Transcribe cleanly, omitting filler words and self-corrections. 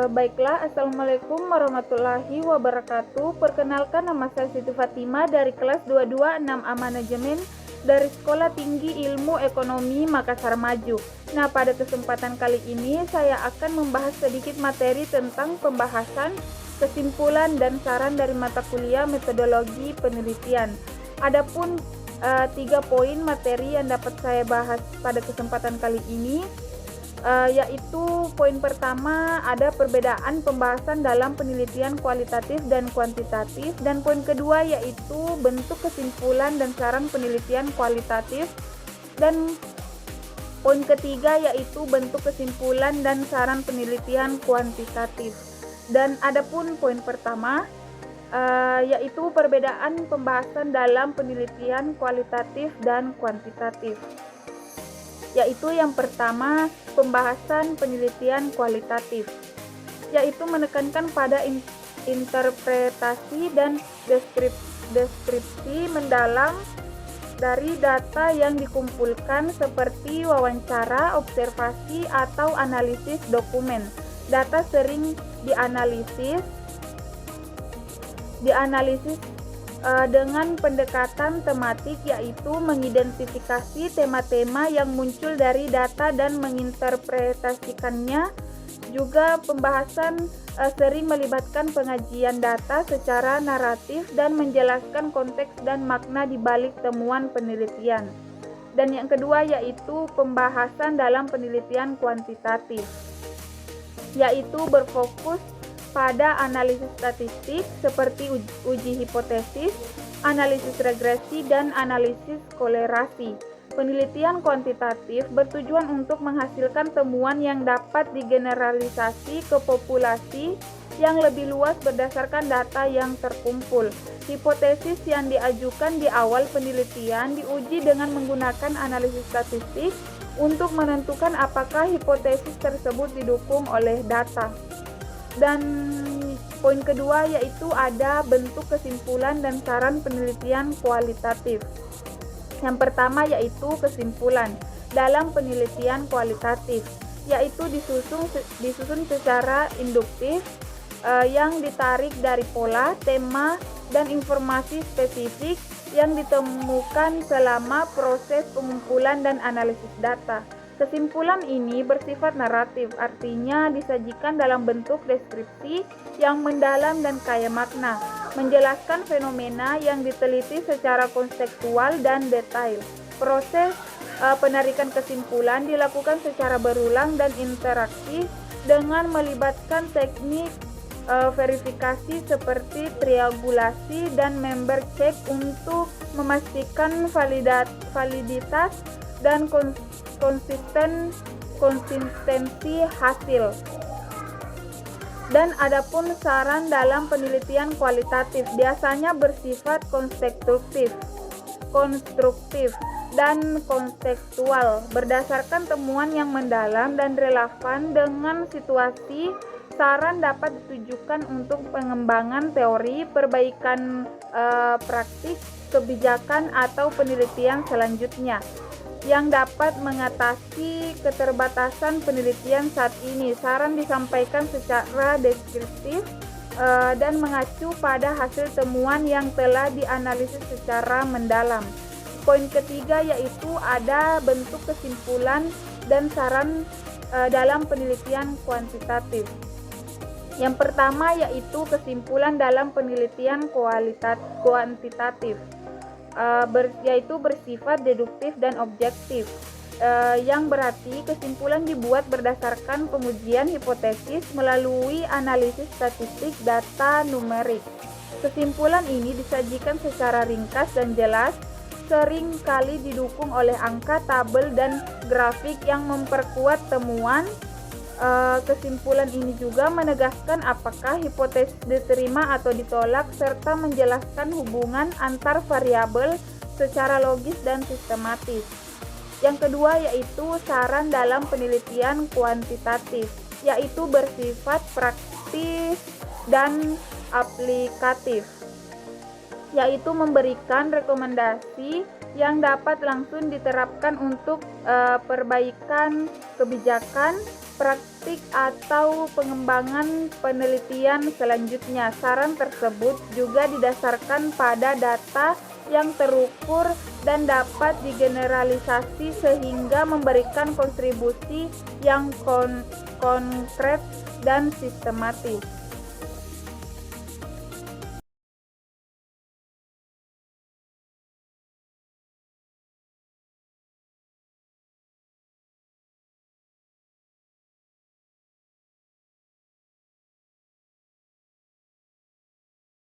Baiklah, Assalamualaikum warahmatullahi wabarakatuh. Perkenalkan, nama saya Siti Fatima dari kelas 226A Manajemen dari Sekolah Tinggi Ilmu Ekonomi Makassar Maju. Nah, pada kesempatan kali ini saya akan membahas sedikit materi tentang pembahasan, kesimpulan, dan saran dari mata kuliah metodologi penelitian. Adapun 3 poin materi yang dapat saya bahas pada kesempatan kali ini, yaitu poin pertama ada perbedaan pembahasan dalam penelitian kualitatif dan kuantitatif, dan poin kedua yaitu bentuk kesimpulan dan saran penelitian kualitatif, dan poin ketiga yaitu bentuk kesimpulan dan saran penelitian kuantitatif. Dan adapun poin pertama yaitu perbedaan pembahasan dalam penelitian kualitatif dan kuantitatif, yaitu yang pertama pembahasan penelitian kualitatif, yaitu menekankan pada interpretasi dan deskripsi mendalam dari data yang dikumpulkan seperti wawancara, observasi, atau analisis dokumen. Data sering dianalisis dengan pendekatan tematik, yaitu mengidentifikasi tema-tema yang muncul dari data dan menginterpretasikannya. Juga pembahasan sering melibatkan pengajian data secara naratif dan menjelaskan konteks dan makna di balik temuan penelitian. Dan yang kedua yaitu pembahasan dalam penelitian kuantitatif, yaitu berfokus pada analisis statistik seperti uji hipotesis, analisis regresi, dan analisis kolerasi. Penelitian kuantitatif bertujuan untuk menghasilkan temuan yang dapat digeneralisasi ke populasi yang lebih luas berdasarkan data yang terkumpul. Hipotesis yang diajukan di awal penelitian diuji dengan menggunakan analisis statistik untuk menentukan apakah hipotesis tersebut didukung oleh data. Dan poin kedua yaitu ada bentuk kesimpulan dan saran penelitian kualitatif. Yang pertama yaitu kesimpulan dalam penelitian kualitatif, yaitu disusun secara induktif yang ditarik dari pola, tema, dan informasi spesifik yang ditemukan selama proses pengumpulan dan analisis data. Kesimpulan ini bersifat naratif, artinya disajikan dalam bentuk deskripsi yang mendalam dan kaya makna, menjelaskan fenomena yang diteliti secara konseptual dan detail. Proses penarikan kesimpulan dilakukan secara berulang dan interaktif dengan melibatkan teknik verifikasi seperti triangulasi dan member check untuk memastikan validitas dan konsistensi hasil. Dan adapun saran dalam penelitian kualitatif biasanya bersifat konstruktif dan konseptual, berdasarkan temuan yang mendalam dan relevan dengan situasi. Saran dapat ditujukan untuk pengembangan teori, perbaikan praktik, kebijakan, atau penelitian selanjutnya yang dapat mengatasi keterbatasan penelitian saat ini. Saran disampaikan secara deskriptif dan mengacu pada hasil temuan yang telah dianalisis secara mendalam. Poin ketiga yaitu ada bentuk kesimpulan dan saran dalam penelitian kuantitatif. Yang pertama yaitu kesimpulan dalam penelitian kuantitatif, yaitu bersifat deduktif dan objektif, yang berarti kesimpulan dibuat berdasarkan pengujian hipotesis melalui analisis statistik data numerik. Kesimpulan ini disajikan secara ringkas dan jelas, sering kali didukung oleh angka, tabel, dan grafik yang memperkuat temuan. Kesimpulan ini juga menegaskan apakah hipotesis diterima atau ditolak, serta menjelaskan hubungan antar variabel secara logis dan sistematis. Yang kedua yaitu saran dalam penelitian kuantitatif, yaitu bersifat praktis dan aplikatif, yaitu memberikan rekomendasi yang dapat langsung diterapkan untuk perbaikan kebijakan, praktik atau pengembangan penelitian selanjutnya. Saran tersebut juga didasarkan pada data yang terukur dan dapat digeneralisasi sehingga memberikan kontribusi yang konkret dan sistematis.